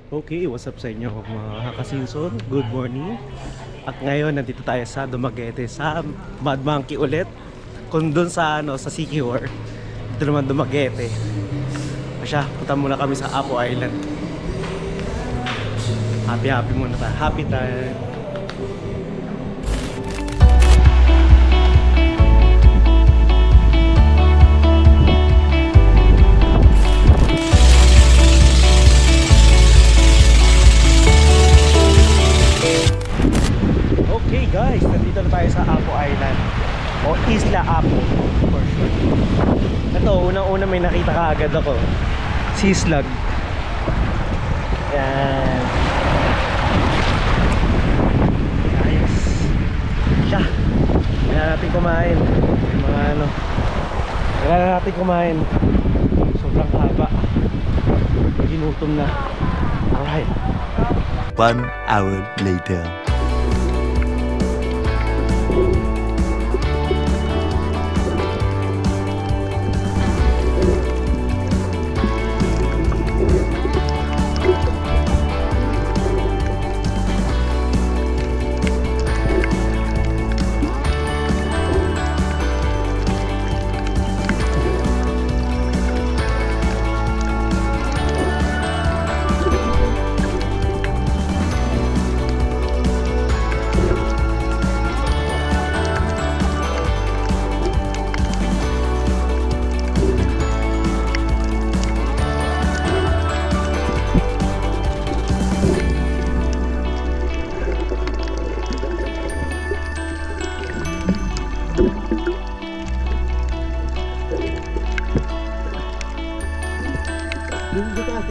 Okay, what's up sa inyo mga kasinson? Good morning. At ngayon nandito tayo sa Dumaguete sa Mad Monkey ulit. Kung dun sa sa Siquijor, dito naman Dumaguete. Asya, punta muna kami sa Apo Island. Happy muna tayo. Happy time. Okay guys, nandito na tayo sa Apo Island o Isla Apo for sure. Ito, unang-una may nakita kaagad ako, sislag. Yan. Ayos. Siya. Kailangan natin kumain. Mga kailangan natin kumain. Sobrang haba. Ginutom na. Alright. 1 hour later.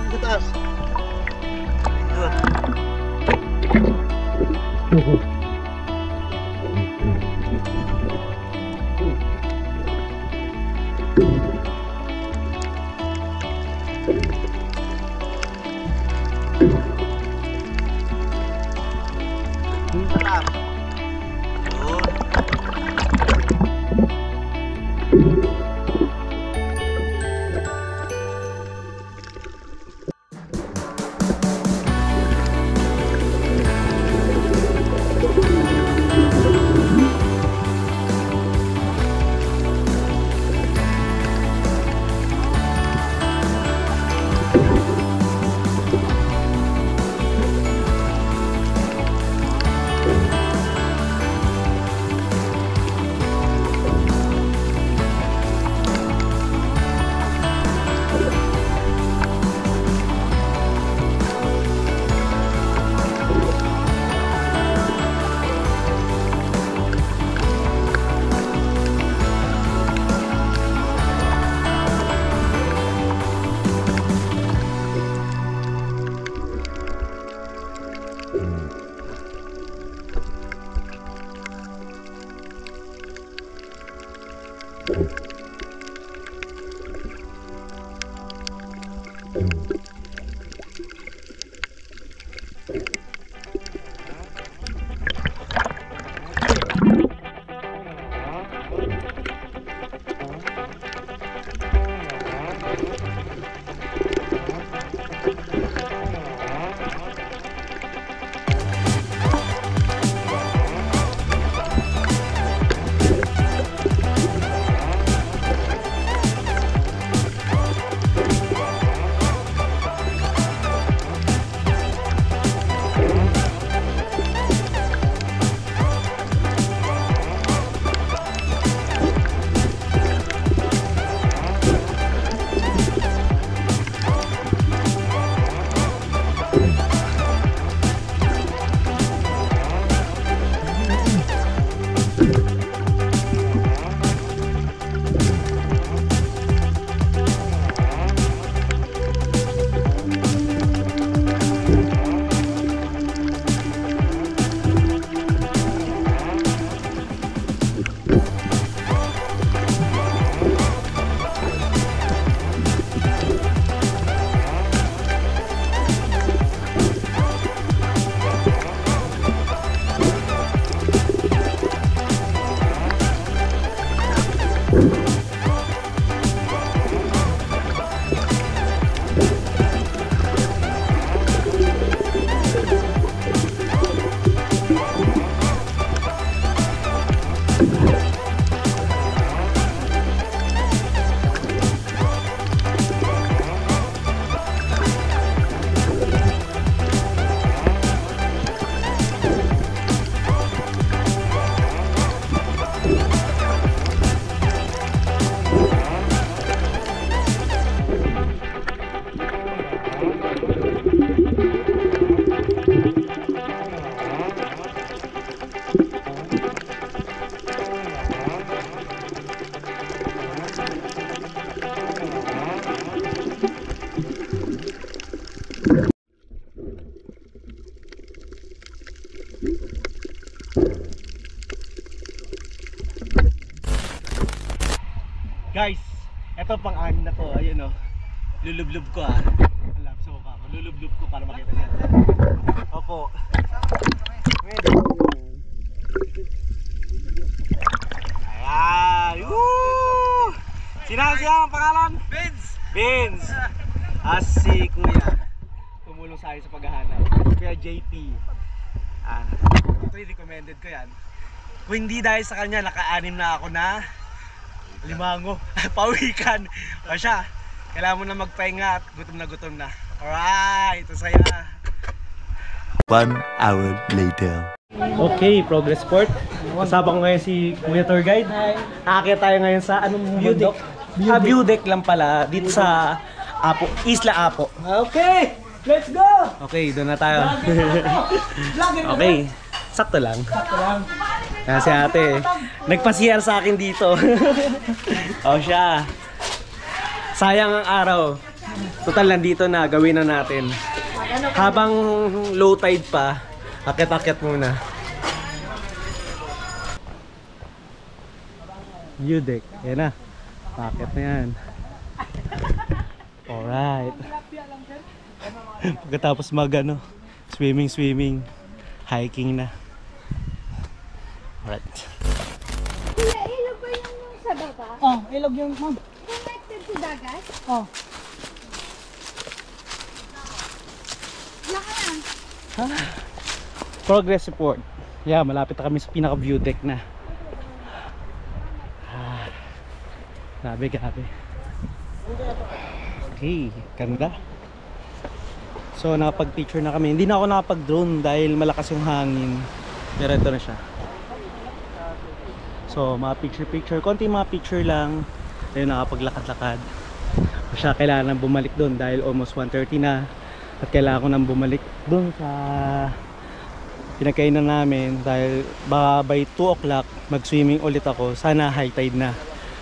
Sa taas. Ito pang-anim na to, ayun o. Lulublob ko Alam, so ka ako. Lulublob ko para makita niya. Opo. Ayan! Woo! Sino ang pangalan? Vince! Si Kuya. Tumulong sa akin sa paghahanap. Kuya JP. Ito yung recommended ko yan. Kung hindi dahil sa kanya, naka-anim na ako na limango. Pawikan. O siya, kailangan mo na magpahinga at gutom na. Alright, ito saya. 1 hour later. Okay, progress sport. Kasama ko ngayon si Kuya Tour Guide. Aakyat tayo ngayon sa anong view deck? View deck lang pala dito sa Apo, Isla Apo. Okay, let's go! Okay, doon na tayo. Okay, sakto lang. Si ate, nagpa-CR sa akin dito. O siya. Sayang ang araw. Total nandito na, gawin na natin. Habang low tide pa, akit-akit muna. View deck, yan na. Akit na yan. Alright. Pagkatapos swimming, hiking na. Alright. Kuya, ilog ba yung sa baba? Oh, ilog yung ma'am. Connected to dagat? Oh. Laka lang. Progress report. Yeah, malapit na kami sa pinaka view deck na. Grabe. Okay, ganda. So nakapag-picture na kami. Hindi na ako nakapag-drone dahil malakas yung hangin. Pero ito na siya. So mga picture, konti mga picture lang. Ayun, nakapaglakad-lakad. Siya kailangan nang bumalik doon dahil almost 1:30 na. At kailangan ko nang bumalik doon sa pinagkainan namin dahil baka by 2 o'clock mag-swimming ulit ako. Sana high tide na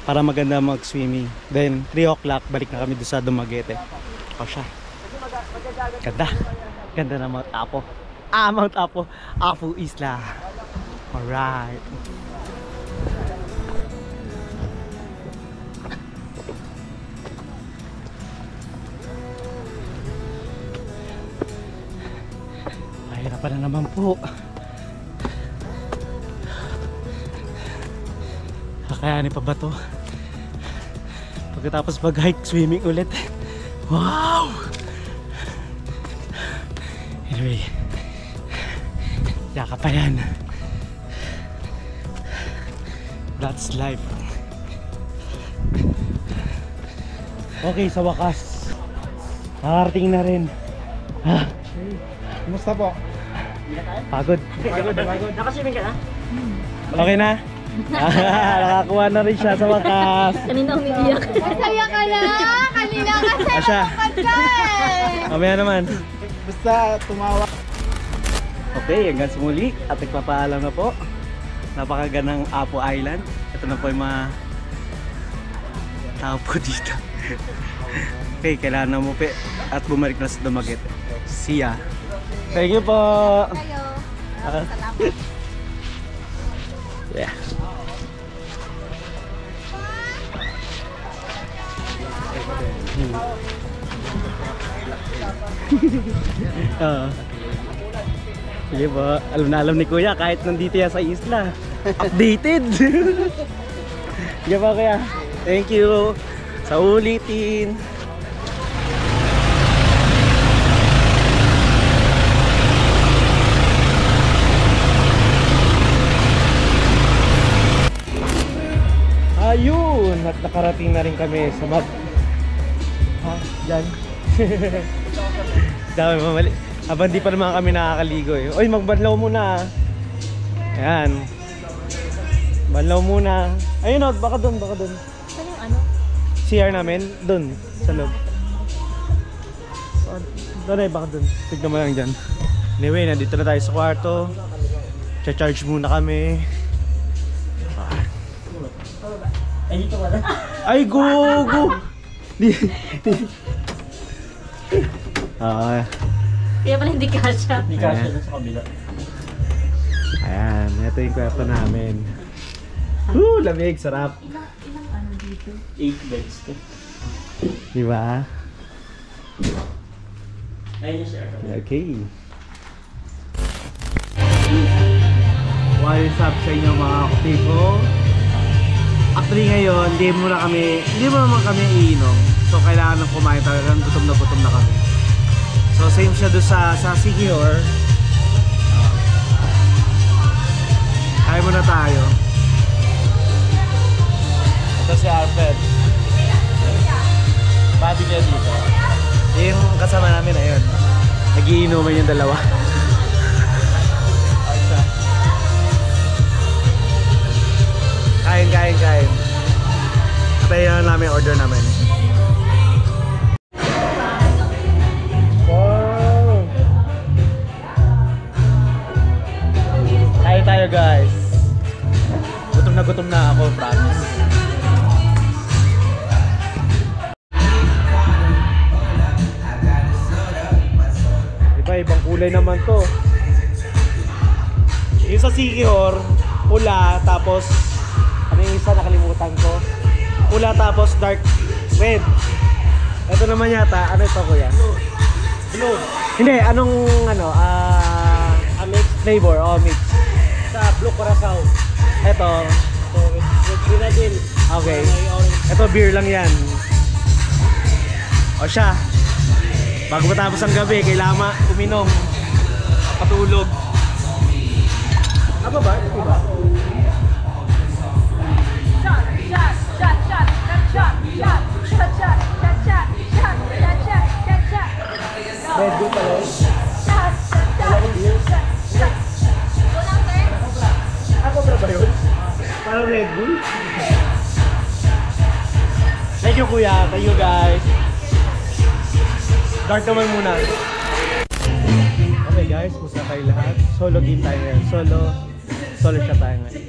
para maganda mag-swimming. Then 3 o'clock balik na kami doon sa Dumaguete. O siya. Ganda na Mount Apo. Mount Apo. Apo Isla. Alright. Mahirapan na naman po. Kakayanin pa ba to? Pagkatapos mag-hike, swimming ulit. Wow! Anyway, yaka pa yan. That's life. Okay, sa wakas nakarating na rin. Kumusta po? Pagod. Nakaswimming ka na? Okay na? Nakakuha na rin siya sa wakas. Kanina umiiyak. Masaya ka na! Kanina kasi Asya. Mamaya naman. Basta tumawa. Okay, hanggang sa muli at nagpapaalam na po. Napakagandang Apo Island. Ito na po yung mga tao po dito. Okay, kailangan na umuwi at bumalik na sa Dumaguete. See ya. Thank you po. Kayo. Yeah. Sige po, alam na alam ni Kuya kahit nandito yan sa isla. Updated! Sige po Kuya, thank you sa ulitin. Ayun! At nakarating na rin kami sa Diyan. Dami mamali. Habang di pa naman kami nakakaligo eh. Oy, magbanlaw muna. Ayan. Banlaw muna. Ayun o, baka doon. Saan yung ano? CR namin, doon, sa loob. Doon ay, baka doon. Tignan mo lang dyan. Anyway, nandito na tayo sa kwarto. Cha-charge muna kami. Ay, dito wala. Ay, go! Kaya pala hindi kasha. Hindi kasha sa kabila. Ayan, ito yung kwarto namin. Lamig, sarap. Ilang ano dito? 8 beds to. Di ba? Ayun yung sir. Okay. What is up sa inyo mga kapiko? Actually ngayon, hindi mo naman kami iinom. So kailangan ng kumain talaga, gutom na kami. So same siya doon sa Sigior. Kaya muna tayo. Ito si Arfed. Body niya dito. Yung kasama namin ayun. Nagiinuman yung dalawa. Kain. Atayin na namin order namin. Wow! Kain tayo guys. Gutom na ako, promise. Ibang kulay naman to. Yung sa Sigior, pula, tapos ano yung isa nakalimutan ko? Pula tapos dark red. Ito naman yata, ano ito kuya? Blue. Hindi, anong mix flavor, mix. Sa Blue Curacao. Ito. With grenadine. Okay. Ito beer lang yan. O siya. Bago matapos ang gabi, kailangan uminom. Patulog. Ano ba? Ito ba? Red Bull pala. Ako ba yun? Parang Red Bull? Thank you kuya. Thank you guys. Start naman muna. Okay guys, musta tayo lahat. Solo game tayo ngayon. Solo siya tayo ngayon.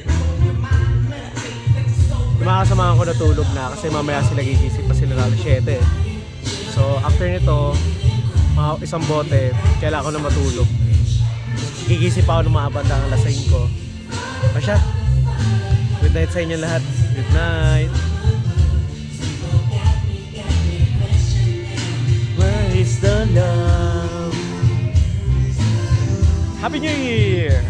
Yung mga kasamahan ko natulog na kasi mamaya sila gigisip pa sila alas 7. So after nito, mga isang bote, kailangan ko na matulog. Gigisip pa ako ng mga bandang alas 5 ko. Pasya, good night sa inyo lahat. Good night. Where is the love? Happy New Year!